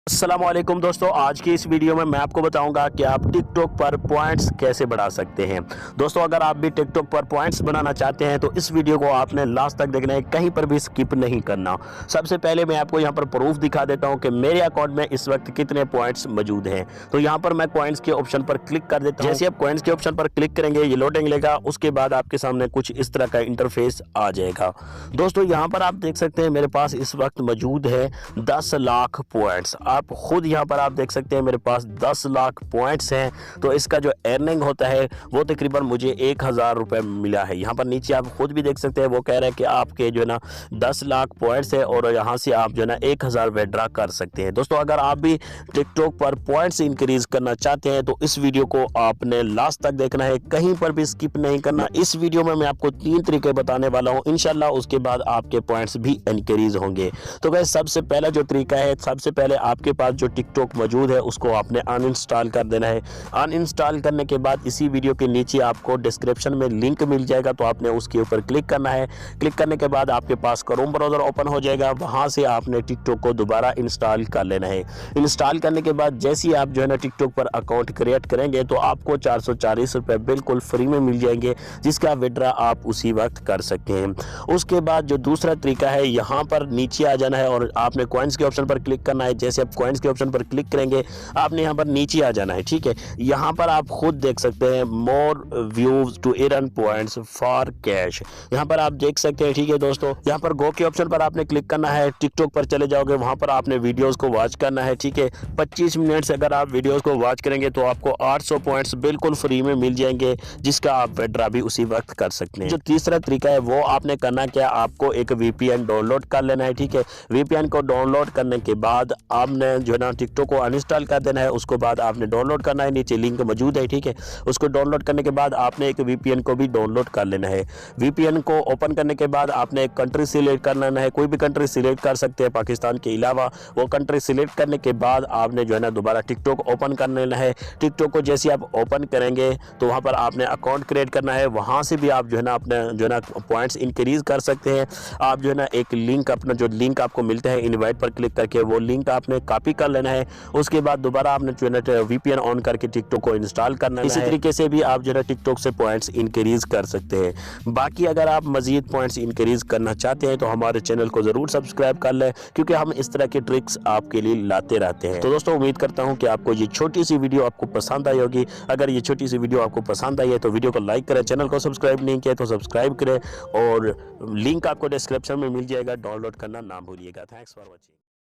अस्सलामुअलैकुम दोस्तों, आज की इस वीडियो में मैं आपको बताऊंगा कि आप टिकटॉक पर पॉइंट्स कैसे बढ़ा सकते हैं। दोस्तों, अगर आप भी टिकटॉक पर पॉइंट्स बनाना चाहते हैं तो इस वीडियो को आपने लास्ट तक देखना है, कहीं पर भी स्किप नहीं करना। सबसे पहले मैं आपको यहां पर प्रूफ दिखा देता हूं कि मेरे अकाउंट में इस वक्त कितने पॉइंट्स मौजूद हैं। तो यहां पर मैं कॉइन्स के ऑप्शन पर क्लिक कर देता हूं। जैसे आप कॉइन्स के ऑप्शन पर क्लिक करेंगे ये लोडिंग लेगा, उसके बाद आपके सामने कुछ इस तरह का इंटरफेस आ जाएगा। दोस्तों, यहाँ पर आप देख सकते हैं मेरे पास इस वक्त मौजूद है 10 लाख पॉइंट्स। आप खुद यहाँ पर आप देख सकते हैं मेरे पास 10 लाख पॉइंट्स हैं। तो इसका जो अर्निंग होता है वो तकरीबन मुझे 1000 रुपये मिला है। यहाँ पर नीचे आप खुद भी देख सकते हैं, वो कह रहा है कि आपके जो है ना 10 लाख पॉइंट्स है और यहाँ से आप जो है ना 1000 विड्रॉ कर सकते हैं। दोस्तों, अगर आप भी टिकटॉक पर पॉइंट्स इंक्रीज करना चाहते हैं तो इस वीडियो को आपने लास्ट तक देखना है, कहीं पर भी स्किप नहीं करना। इस वीडियो में मैं आपको 3 तरीके बताने वाला हूँ, इंशाल्लाह उसके बाद आपके पॉइंट्स भी इंक्रीज होंगे। तो गाइस, सबसे पहला जो तरीका है, सबसे पहले आपके पास जो टिकटॉक मौजूद है उसको आपने अनइंस्टॉल कर देना है। अनइंस्टॉल करने के बाद इसी वीडियो के नीचे आपको डिस्क्रिप्शन में लिंक मिल जाएगा, तो आपने उसके ऊपर क्लिक करना है। क्लिक करने के बाद आपके पास क्रोम ब्राउज़र ओपन हो जाएगा, वहां से आपने टिकटॉक को दोबारा इंस्टॉल कर लेना है। इंस्टॉल करने के बाद जैसे ही आप जो है ना टिकटॉक पर अकाउंट क्रिएट करेंगे तो आपको 440 रुपये बिल्कुल फ्री में मिल जाएंगे, जिसका विड्रॉ आप उसी वक्त कर सकते हैं। उसके बाद जो दूसरा तरीका है, यहाँ पर नीचे आ जाना है और आपने कॉइन्स के ऑप्शन पर क्लिक करना है। जैसे आप कॉइन्स के ऑप्शन पर क्लिक करेंगे आपने यहाँ पर नीचे आ जाना है, ठीक है। यहाँ पर आप खुद देख सकते हैं more views to earn points for cash, यहाँ पर आप देख सकते हैं, ठीक है दोस्तों। यहाँ पर गो के ऑप्शन पर आपने क्लिक करना है, टिकटॉक पर चले जाओगे, वहां पर आपने वीडियोस को वॉच करना है, ठीक है। 25 मिनट से अगर आप वीडियोस को वॉच करेंगे तो आपको 800 पॉइंट्स बिल्कुल फ्री में मिल जाएंगे, जिसका आप विड्रॉ भी उसी वक्त कर सकते हैं। जो तीसरा तरीका है वो आपने करना क्या, आपको एक VPN डाउनलोड कर लेना है, ठीक है। VPN को डाउनलोड करने के बाद आपने जो है ना टिकटॉक को अनइंस्टॉल कर देना है। उसको बाद आपने डाउनलोड करना है, नीचे लिंक मौजूद है, ठीक है। उसको डाउनलोड करने के बाद आपने एक VPN को भी डाउनलोड कर लेना है। VPN को ओपन करने के बाद आपने एक कंट्री सिलेक्ट कर लेना है, कोई भी कंट्री सिलेक्ट कर सकते हैं पाकिस्तान के अलावा। वो कंट्री सिलेक्ट करने के बाद आपने जो है ना दोबारा टिकटॉक ओपन कर लेना है। टिकटॉक को जैसे आप ओपन करेंगे तो वहाँ पर आपने अकाउंट क्रिएट करना है, वहाँ से भी आप जो है ना अपने जो है ना पॉइंट्स इंक्रीज कर सकते हैं। आप जो है ना एक लिंक, अपना जो लिंक आपको मिलता है इनवाइट पर क्लिक करके, वो लिंक आपने कॉपी कर लेना है। उसके बाद दोबारा आपने जो है ना VPN ऑन करके टिकटॉक को इंस्टॉल करना है। इसी तरीके से भी आप जो है ना टिकटॉक से पॉइंट्स इंक्रीज कर सकते हैं। बाकी अगर आप मजीद पॉइंट्स इंक्रीज करना चाहते हैं तो हमारे चैनल को जरूर सब्सक्राइब कर लें, क्योंकि हम इस तरह के ट्रिक्स आपके लिए लाते रहते हैं। तो दोस्तों, उम्मीद करता हूं कि आपको ये छोटी सी वीडियो आपको पसंद आई होगी। अगर ये छोटी सी वीडियो आपको पसंद आई है तो वीडियो को लाइक करें, चैनल को सब्सक्राइब नहीं किया तो सब्सक्राइब करें और लिंक आपको डिस्क्रिप्शन में मिल जाएगा, डाउनलोड करना ना भूलिएगा। Thanks for watching.